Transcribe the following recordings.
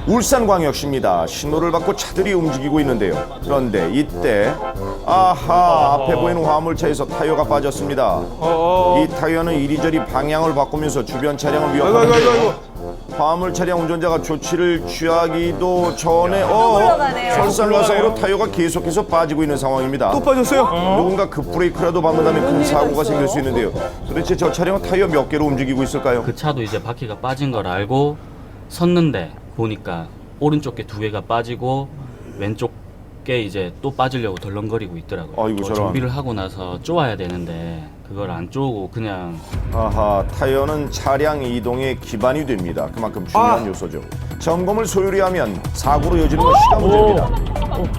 울산광역시입니다. 신호를 받고 차들이 움직이고 있는데요. 그런데 이때 앞에 보이는 화물차에서 타이어가 빠졌습니다. 이 타이어는 이리저리 방향을 바꾸면서 주변 차량을 위협하는데요. 화물 차량 운전자가 조치를 취하기도 전에 설상가상으로 타이어가 계속해서 빠지고 있는 상황입니다. 또 빠졌어요? 누군가 급브레이크라도 밟는다면 큰 사고가 생길 수 있는데요. 도대체 저 차량은 타이어 몇 개로 움직이고 있을까요? 그 차도 이제 바퀴가 빠진 걸 알고 섰는데 보니까 오른쪽 게 2개가 빠지고 왼쪽 게 이제 또 빠지려고 덜렁거리고 있더라고요. 아이고, 저런. 정비를 하고 나서 쪼아야 되는데 그걸 안 쪼고 그냥 타이어는 차량 이동의 기반이 됩니다. 그만큼 중요한 요소죠. 점검을 소홀히 하면 사고로 이어지는 건 시간 문제입니다.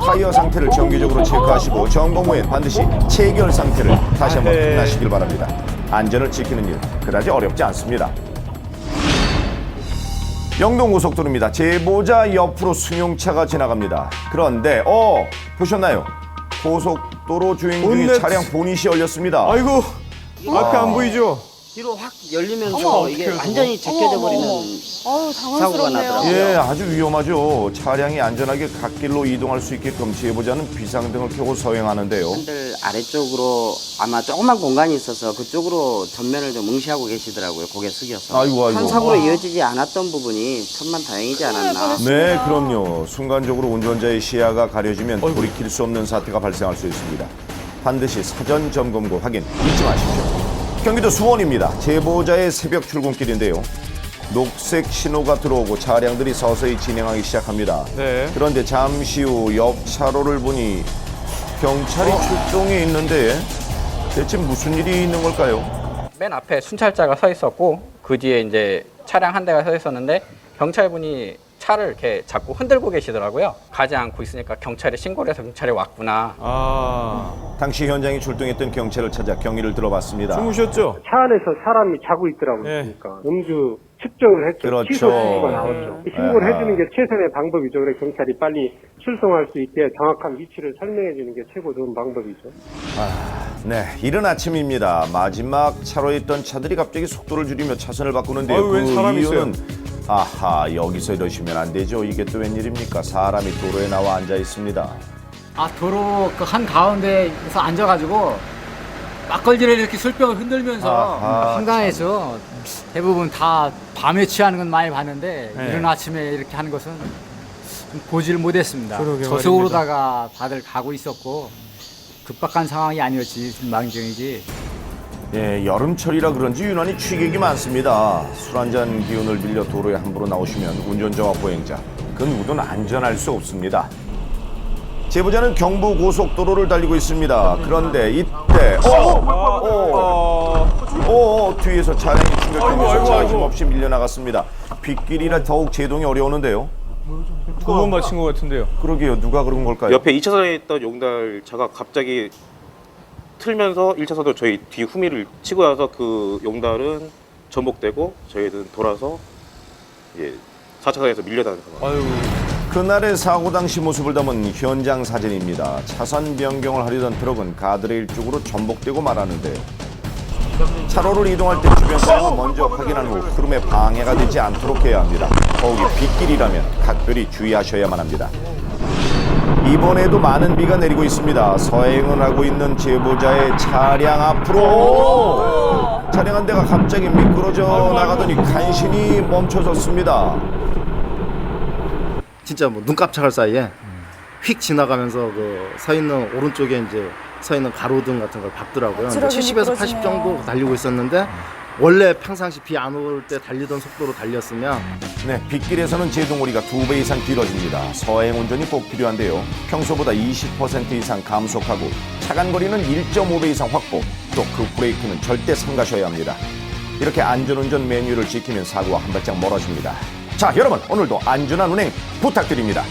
타이어 상태를 정기적으로 체크하시고 점검 후엔 반드시 체결 상태를 다시 한번 확인하시길 바랍니다. 안전을 지키는 일 그다지 어렵지 않습니다. 영동고속도로입니다. 제보자 옆으로 승용차가 지나갑니다. 그런데 보셨나요? 고속도로 주행 중에 본넷. 차량 보닛이 열렸습니다. 아이고, 앞에 안 보이죠? 뒤로 확 열리면서 이게 완전히 제껴져 버리는 어우, 사고가 당황스럽네요. 나더라고요. 예, 아주 위험하죠. 차량이 안전하게 갓길로 이동할 수 있게끔 제보자는 비상등을 켜고 서행하는데요. 핸들 아래쪽으로 아마 조그만 공간이 있어서 그쪽으로 전면을 좀 응시하고 계시더라고요. 고개 숙여서. 아이고. 큰 사고로 이어지지 않았던 부분이 천만다행이지 않았나. 네, 그럼요. 순간적으로 운전자의 시야가 가려지면 돌이킬 수 없는 사태가 발생할 수 있습니다. 반드시 사전 점검과 확인 잊지 마십시오. 경기도 수원입니다. 제보자의 새벽 출근길인데요. 녹색 신호가 들어오고 차량들이 서서히 진행하기 시작합니다. 네. 그런데 잠시 후 옆 차로를 보니 경찰이 출동해 있는데 대체 무슨 일이 있는 걸까요? 맨 앞에 순찰자가 서 있었고 그 뒤에 이제 차량 한 대가 서 있었는데 경찰분이 차를 이렇게 자꾸 흔들고 계시더라고요. 가지 않고 있으니까 경찰에 신고를 해서 경찰이 왔구나. 당시 현장에 출동했던 경찰을 찾아 경위를 들어봤습니다. 주무셨죠? 차 안에서 사람이 자고 있더라고요. 네. 그러니까 음주 측정을 했죠. 그렇죠. 취소 신고가 나왔죠. 신고를 아하. 해주는 게 최선의 방법이죠. 그래 경찰이 빨리 출동할 수 있게 정확한 위치를 설명해 주는 게 최고 좋은 방법이죠. 네, 이른 아침입니다. 마지막 차로에 있던 차들이 갑자기 속도를 줄이며 차선을 바꾸는데요. 아유, 웬 사람이 이유는 여기서 이러시면 안 되죠. 이게 또 웬일입니까? 사람이 도로에 나와 앉아 있습니다. 도로 그 한 가운데에서 앉아가지고 막걸리를 이렇게 술병을 흔들면서 한강에서 대부분 다 밤에 취하는 건 많이 봤는데 네. 이른 아침에 이렇게 하는 것은 보지를 못했습니다. 그러게 저속으로다가 다들 가고 있었고 급박한 상황이 아니었지 망정이지. 예, 여름철이라 그런지 유난히 취객이 많습니다. 술 한잔 기운을 빌려 도로에 함부로 나오시면 운전자와 보행자 그 누구든 안전할 수 없습니다. 제보자는 경부고속도로를 달리고 있습니다. 그런데 이때 뒤에서 차량이 충격되면서 차가 힘없이 밀려나갔습니다. 빗길이라 더욱 제동이 어려우는데요. 두 번 맞힌 것 같은데요. 그러게요. 누가 그런 걸까요? 옆에 2차선에 있던 용달차가 갑자기 틀면서 1차선으로 저희 뒤 후미를 치고 나서 그 용달은 전복되고 저희는 돌아서 4차선에서 밀려나는 상황. 아유, 그날의 사고 당시 모습을 담은 현장 사진입니다. 차선 변경을 하려던 트럭은 가드레일 쪽으로 전복되고 말았는데요. 차로를 이동할 때 주변 상황을 먼저 확인한 후 흐름에 방해가 되지 않도록 해야 합니다. 더욱이 빗길이라면 각별히 주의하셔야만 합니다. 이번에도 많은 비가 내리고 있습니다. 서행을 하고 있는 제보자의 차량 앞으로 차량 한 대가 갑자기 미끄러져 나가더니 간신히 멈춰섰습니다. 진짜 뭐 눈 깜짝할 사이에 휙 지나가면서 그 서 있는 오른쪽에 이제 서 있는 가로등 같은 걸 밟더라고요. 트럭이 70에서 80 미끄러지네요. 정도 달리고 있었는데 원래 평상시 비 안 올 때 달리던 속도로 달렸으면 네, 빗길에서는 제동거리가 2배 이상 길어집니다. 서행 운전이 꼭 필요한데요. 평소보다 20% 이상 감속하고 차간거리는 1.5배 이상 확보, 또 그 브레이크는 절대 삼가셔야 합니다. 이렇게 안전운전 매뉴얼을 지키면 사고와 한 발짝 멀어집니다. 자, 여러분 오늘도 안전한 운행 부탁드립니다.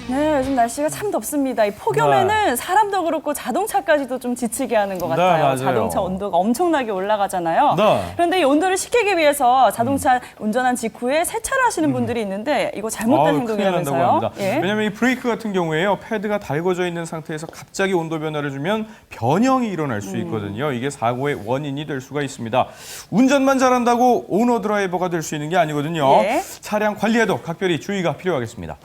네, 요즘 날씨가 참 덥습니다. 이 폭염에는 사람도 그렇고 자동차까지도 좀 지치게 하는 것 네, 같아요. 맞아요. 자동차 온도가 엄청나게 올라가잖아요. 네. 그런데 이 온도를 식히기 위해서 자동차 운전한 직후에 세차를 하시는 분들이 있는데 이거 잘못된 큰일 난다고 행동이라면서요? 합니다. 예. 왜냐하면 이 브레이크 같은 경우에요. 패드가 달궈져 있는 상태에서 갑자기 온도 변화를 주면 변형이 일어날 수 있거든요. 이게 사고의 원인이 될 수가 있습니다. 운전만 잘한다고 오너 드라이버가 될 수 있는 게 아니거든요. 예. 차량 관리에도 각별히 주의가 필요하겠습니다.